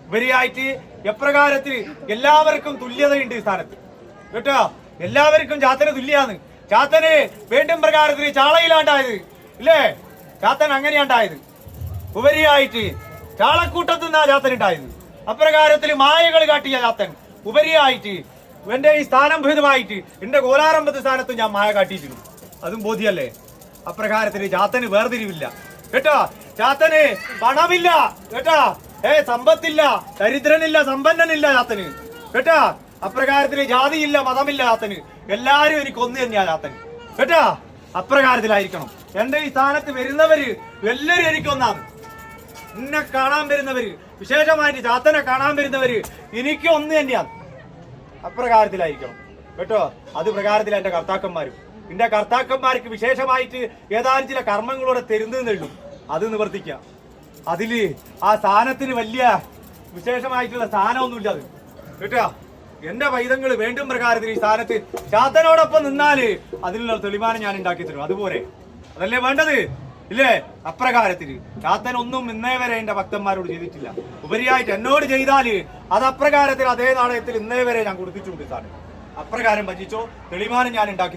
ഉപരിയായിട്ട് എപ്രകാരത്തിൽ എല്ലാവർക്കും തുല്യതയുണ്ട് ഈ സ്ഥാനത്ത് കേട്ടോ. എല്ലാവർക്കും ചാത്തന് തുല്യാന്ന്. ചാത്തന് വേണ്ടും പ്രകാരത്തിൽ ചാളയിലാണ്ടായത് ഇല്ലേ? ചാത്തൻ അങ്ങനെയാണ്ടായത്. ഉപരിയായിട്ട് ചാളക്കൂട്ടത്തിൽ നിന്നാ ചാത്തൻ ഉണ്ടായത്. അപ്രകാരത്തിൽ മായകൾ കാട്ടിയ ചാത്തൻ ഉപരിയായിട്ട് എന്റെ ഈ സ്ഥാനം ഭേദമായിട്ട് എന്റെ കോലാരംഭത്തെ സ്ഥാനത്ത് ഞാൻ മായ കാട്ടിയിരുന്നു. അതും ബോധ്യല്ലേ? അപ്രകാരത്തിൽ ചാത്തന് വേർതിരിവില്ല കേട്ടോ. ചാത്തന് പണമില്ല കേട്ടോ. സമ്പത്തില്ല, ദരിദ്രനില്ല, സമ്പന്നനില്ല ചാത്തന് കേട്ടോ. അപ്രകാരത്തിൽ ജാതിയില്ല, മതമില്ല ചാത്തന്. എല്ലാരും എനിക്ക് ഒന്ന് തന്നെയാ ചാത്തൻ കേട്ടോ. അപ്രകാരത്തിലായിരിക്കണം. എന്റെ ഈ സ്ഥാനത്ത് വരുന്നവര് എല്ലാരും എനിക്കൊന്നാണ്. എന്നെ കാണാൻ വരുന്നവര്, വിശേഷമായിട്ട് ചാത്തനെ കാണാൻ വരുന്നവര് എനിക്ക് ഒന്ന് തന്നെയാണ്. അപ്രകാരത്തിലായിരിക്കണം കേട്ടോ. അത് പ്രകാരത്തിൽ എന്റെ കർത്താക്കന്മാരും എന്റെ കർത്താക്കന്മാർക്ക് വിശേഷമായിട്ട് ഏതാനും ചില കർമ്മങ്ങളോടെ തരുന്നതെന്നുള്ളൂ. അത് നിവർത്തിക്കാം. അതില് ആ സ്ഥാനത്തിന് വലിയ വിശേഷമായിട്ടുള്ള സ്ഥാനമൊന്നുമില്ല അത് കേട്ടോ. എന്റെ പൈതങ്ങൾ വേണ്ടും പ്രകാരത്തിൽ ഈ സ്ഥാനത്ത് ചാത്തനോടൊപ്പം നിന്നാല് അതിനുള്ള തെളിവാനം ഞാൻ ഉണ്ടാക്കി തരും. അതുപോലെ അതല്ലേ വേണ്ടത് ഇല്ലേ? അപ്രകാരത്തിൽ ചാത്തൻ ഒന്നും ഇന്നേ വരെ എന്റെ ഭക്തന്മാരോട് ചെയ്തിട്ടില്ല. ഉപരിയായിട്ട് എന്നോട് ചെയ്താല് അത് അപ്രകാരത്തിൽ അതേ നാണയത്തിൽ ഇന്നേ വരെ ഞാൻ കൊടുത്തിട്ടുണ്ട്. സ്ഥാനം അപ്രകാരം ഭജിച്ചോ തെളിവാനം ഞാൻ ഉണ്ടാക്കി തരും.